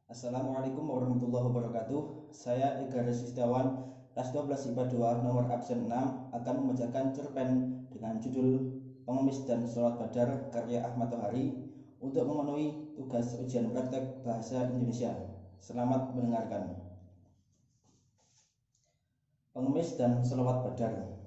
Assalamualaikum warahmatullahi wabarakatuh. Saya Ega Resistiawan, kelas 12 IPA 2, nomor absen 6, akan membacakan cerpen dengan judul Pengemis dan Sholawat Badar karya Ahmad Tohari untuk memenuhi tugas ujian praktek bahasa Indonesia. Selamat mendengarkan. Pengemis dan Sholawat Badar.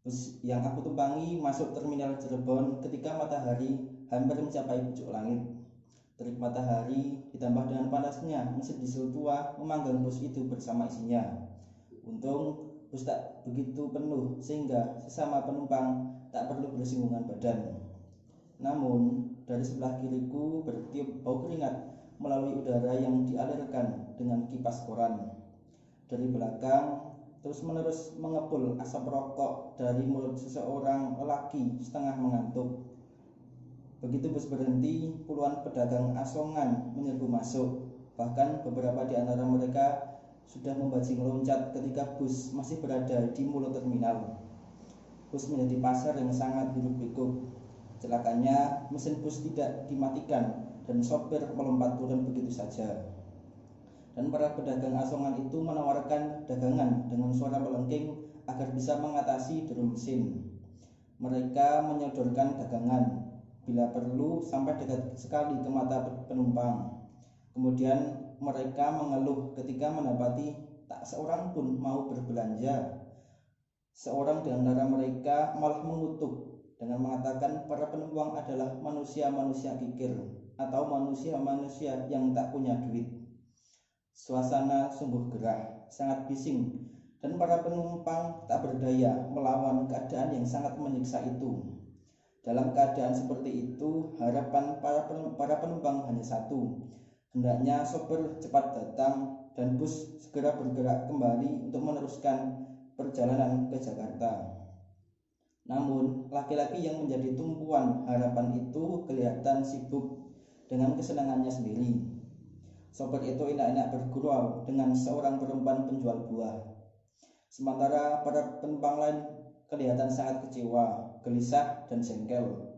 Bus yang aku tumpangi masuk terminal Cirebon ketika matahari hampir mencapai pucuk langit. Terik matahari ditambah dengan panasnya mesin diesel tua memanggang bus itu bersama isinya. Untung bus tak begitu penuh sehingga sesama penumpang tak perlu bersinggungan badan. Namun dari sebelah kiriku bertiup bau keringat melalui udara yang dialirkan dengan kipas koran. Dari belakang terus-menerus mengepul asap rokok dari mulut seseorang lelaki setengah mengantuk. Begitu bus berhenti, puluhan pedagang asongan menyerbu masuk. Bahkan beberapa di antara mereka sudah membajing loncat ketika bus masih berada di mulut terminal. Bus menjadi pasar yang sangat hiruk-pikuk. Celakanya, mesin bus tidak dimatikan dan sopir melompat turun begitu saja. Dan para pedagang asongan itu menawarkan dagangan dengan suara melengking agar bisa mengatasi deru mesin. Mereka menyodorkan dagangan, bila perlu sampai dekat sekali ke mata penumpang. Kemudian mereka mengeluh ketika mendapati tak seorang pun mau berbelanja. Seorang di antara mereka malah mengutuk dengan mengatakan para penumpang adalah manusia-manusia kikir atau manusia-manusia yang tak punya duit. Suasana sungguh gerah, sangat bising, dan para penumpang tak berdaya melawan keadaan yang sangat menyiksa itu. Dalam keadaan seperti itu, harapan para penumpang hanya satu. Hendaknya sopir cepat datang dan bus segera bergerak kembali untuk meneruskan perjalanan ke Jakarta. Namun, laki-laki yang menjadi tumpuan harapan itu kelihatan sibuk dengan kesenangannya sendiri. Sopir itu enak-enak bergurau dengan seorang perempuan penjual buah. Sementara para penumpang lain kelihatan sangat kecewa, gelisah, dan jengkel.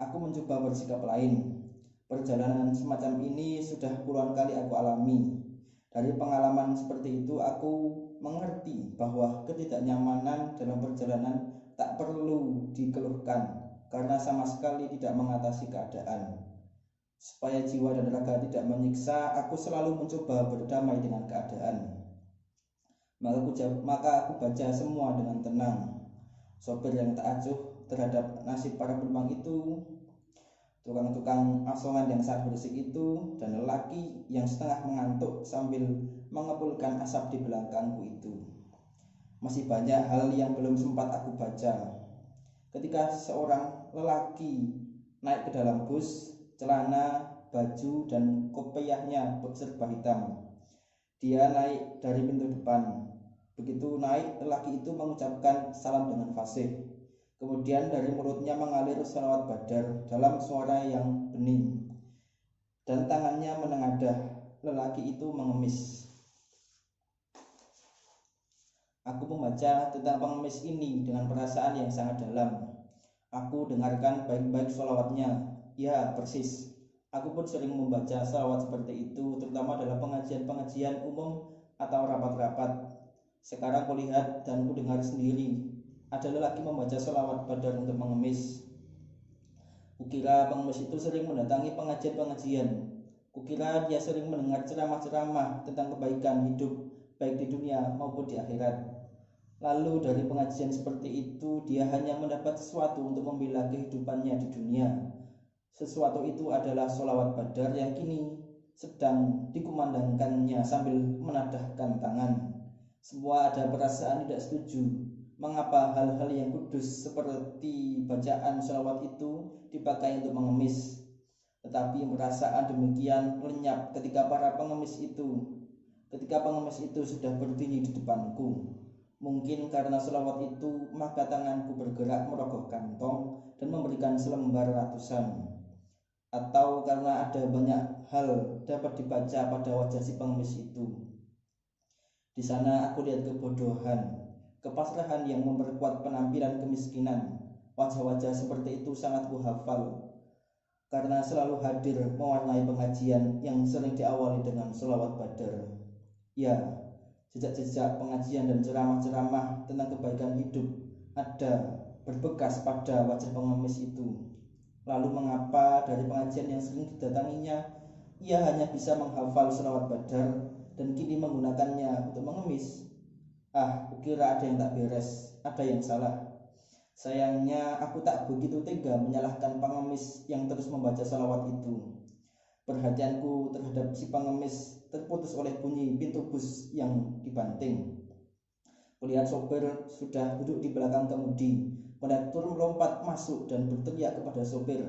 Aku mencoba bersikap lain. Perjalanan semacam ini sudah puluhan kali aku alami. Dari pengalaman seperti itu, aku mengerti bahwa ketidaknyamanan dalam perjalanan tak perlu dikeluhkan karena sama sekali tidak mengatasi keadaan. Supaya jiwa dan raga tidak menyiksa, aku selalu mencoba berdamai dengan keadaan. Maka aku baca semua dengan tenang. Sopir yang tak acuh terhadap nasib para penumpang itu, tukang-tukang asongan yang sangat berisik itu, dan lelaki yang setengah mengantuk sambil mengepulkan asap di belakangku itu. Masih banyak hal yang belum sempat aku baca. Ketika seorang lelaki naik ke dalam bus, celana, baju, dan kopiahnya serba hitam. Dia naik dari pintu depan. Begitu naik, lelaki itu mengucapkan salam dengan fasih. Kemudian dari mulutnya mengalir sholawat badar dalam suara yang bening. Dan tangannya menengadah. Lelaki itu mengemis. Aku membaca tentang pengemis ini dengan perasaan yang sangat dalam. Aku dengarkan baik-baik sholawatnya. Ya, persis. Aku pun sering membaca sholawat seperti itu, terutama dalam pengajian-pengajian umum atau rapat-rapat. Sekarang kulihat dan kudengar sendiri, ada lelaki membaca sholawat badar untuk mengemis. Kukira pengemis itu sering mendatangi pengajian-pengajian. Kukira dia sering mendengar ceramah-ceramah tentang kebaikan hidup, baik di dunia maupun di akhirat. Lalu dari pengajian seperti itu, dia hanya mendapat sesuatu untuk membela kehidupannya di dunia. Sesuatu itu adalah sholawat badar yang kini sedang dikumandangkannya sambil menadahkan tangan. Semua ada perasaan tidak setuju. Mengapa hal-hal yang kudus seperti bacaan sholawat itu dipakai untuk mengemis? Tetapi perasaan demikian lenyap ketika pengemis itu sudah berdiri di depanku. Mungkin karena sholawat itu, maka tanganku bergerak merogoh kantong dan memberikan selembar ratusan. Atau karena ada banyak hal dapat dibaca pada wajah si pengemis itu. Di sana aku lihat kebodohan, kepasrahan yang memperkuat penampilan kemiskinan. Wajah-wajah seperti itu sangat kuhafal. karena selalu hadir mewarnai pengajian yang sering diawali dengan sholawat badar. Ya, jejak-jejak pengajian dan ceramah-ceramah tentang kebaikan hidup ada berbekas pada wajah pengemis itu. Lalu mengapa dari pengajian yang sering didatanginya, ia hanya bisa menghafal sholawat badar dan kini menggunakannya untuk mengemis? Kukira ada yang tak beres, ada yang salah. Sayangnya aku tak begitu tega menyalahkan pengemis yang terus membaca salawat itu. Perhatianku terhadap si pengemis terputus oleh bunyi pintu bus yang dibanting. Kulihat sopir sudah duduk di belakang kemudi. Kondektur melompat masuk dan berteriak kepada sopir.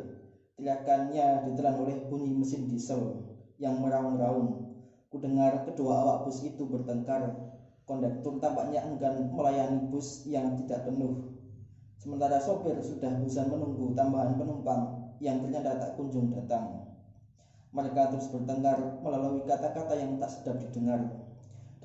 Teriakannya ditelan oleh bunyi mesin diesel yang meraung-raung. Kudengar kedua awak bus itu bertengkar. Kondektur tampaknya enggan melayani bus yang tidak penuh. Sementara sopir sudah bosan menunggu tambahan penumpang yang ternyata tak kunjung datang. Mereka terus bertengkar melalui kata-kata yang tak sedap didengar,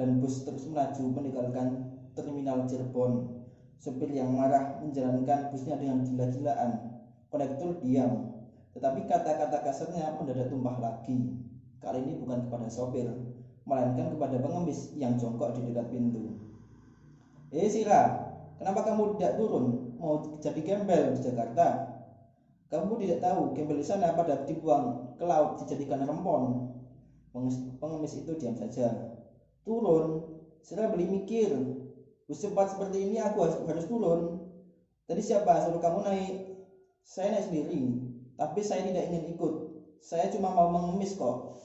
dan bus terus melaju meninggalkan terminal Cirebon. Sopir yang marah menjalankan busnya dengan gila-gilaan. Kondektur diam, tetapi kata-kata kasarnya mendadak tumpah lagi. Kali ini bukan kepada sopir, melainkan kepada pengemis yang jongkok di dekat pintu. Sira, kenapa kamu tidak turun? Mau jadi gembel di Jakarta? Kamu tidak tahu gembel di sana pada dibuang ke laut dijadikan rempon. Pengemis itu diam saja. Turun, Sira beli mikir. Bus cepat seperti ini aku harus turun. Tadi siapa suruh kamu naik? Saya naik sendiri, tapi saya tidak ingin ikut. Saya cuma mau mengemis kok.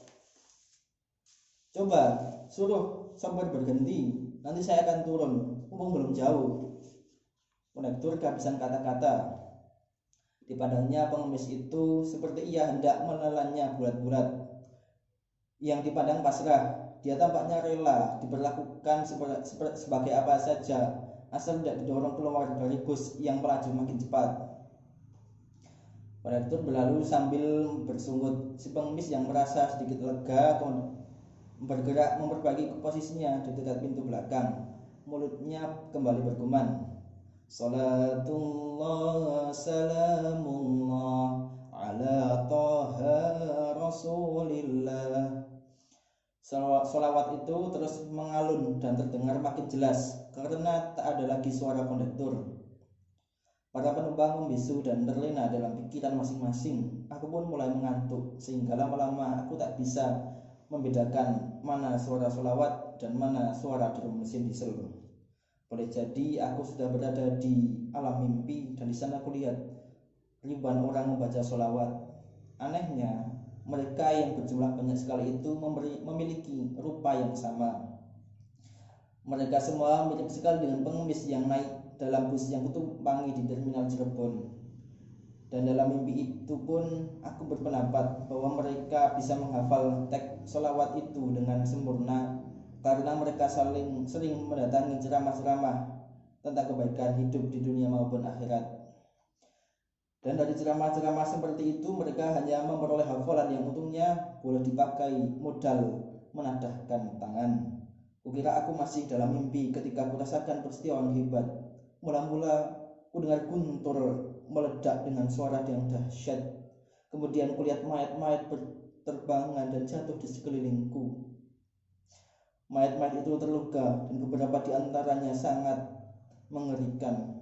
Coba suruh sopir berhenti, nanti saya akan turun. Mumpung belum jauh. Kondektur kehabisan kata-kata. Dipandangnya pengemis itu seperti ia hendak menelannya bulat-bulat. Yang dipandang pasrah, dia tampaknya rela diperlakukan sebagai apa saja, asal tidak didorong keluar dari bus yang melaju makin cepat. Kondektur berlalu sambil bersungut. Si pengemis yang merasa sedikit lega bergerak memperbaiki posisinya di dekat pintu belakang. Mulutnya kembali bergumam, Salatullah salamullah ala taha rasulillah. Salawat itu terus mengalun dan terdengar makin jelas karena tak ada lagi suara kondektur. Para penumpang membisu dan terlena dalam pikiran masing-masing. Aku pun mulai mengantuk sehingga lama-lama aku tak bisa membedakan mana suara salawat dan mana suara drum mesin diesel. Boleh jadi aku sudah berada di alam mimpi dan di sana aku lihat ribuan orang membaca sholawat. Anehnya, mereka yang berjumlah banyak sekali itu memiliki rupa yang sama. Mereka semua mirip sekali dengan pengemis yang naik dalam bus yang kutumpangi di terminal Cirebon. Dan dalam mimpi itu pun aku berpendapat bahwa mereka bisa menghafal teks sholawat itu dengan sempurna karena mereka sering mendatangi ceramah-ceramah tentang kebaikan hidup di dunia maupun akhirat. Dan dari ceramah-ceramah seperti itu mereka hanya memperoleh hafalan yang untungnya boleh dipakai modal menadahkan tangan. Kukira aku masih dalam mimpi ketika kurasakan peristiwa yang hebat. Mula-mula kudengar guntur meledak dengan suara yang dahsyat. Kemudian kulihat mayat-mayat berterbangan dan jatuh di sekelilingku. Mayat-mayat itu terluka dan beberapa di antaranya sangat mengerikan.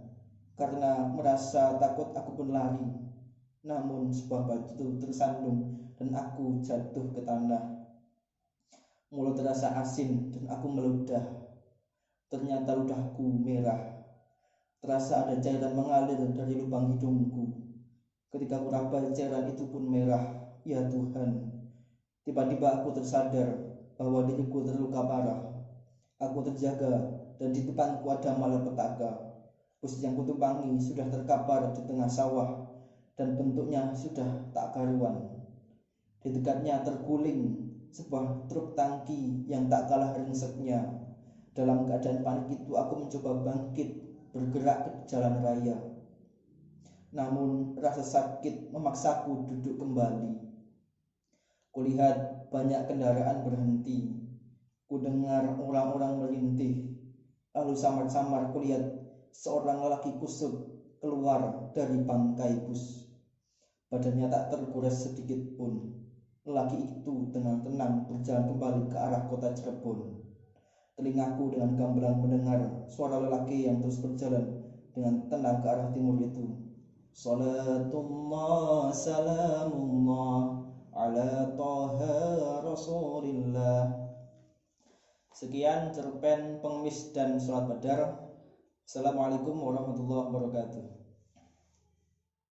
Karena merasa takut aku pun lari. Namun sebuah batu tersandung dan aku jatuh ke tanah. Mulut terasa asin dan aku meludah. Ternyata ludahku merah. Terasa ada cairan mengalir dari lubang hidungku. Ketika kuraba cairan itu pun merah. Ya Tuhan, tiba-tiba aku tersadar bahwa diriku terluka parah. Aku terjaga dan di depanku ada malapetaka. Bus yang kutumpangi sudah terkapar di tengah sawah dan bentuknya sudah tak karuan. Di dekatnya terguling sebuah truk tangki yang tak kalah ringseknya. Dalam keadaan panik itu aku mencoba bangkit bergerak ke jalan raya. Namun rasa sakit memaksaku duduk kembali. Kulihat banyak kendaraan berhenti. Kudengar orang-orang melintih. Lalu samar-samar kulihat seorang lelaki kusut keluar dari bangkai bus. Badannya tak tergores sedikit pun. Lelaki itu tenang-tenang berjalan kembali ke arah kota Cirebon. Telingaku dengan gamblang mendengar suara lelaki yang terus berjalan dengan tenang ke arah timur itu. Salatullah salamullah ala taha rasulillah. Sekian cerpen pengemis dan sholat badar. Assalamualaikum warahmatullahi wabarakatuh.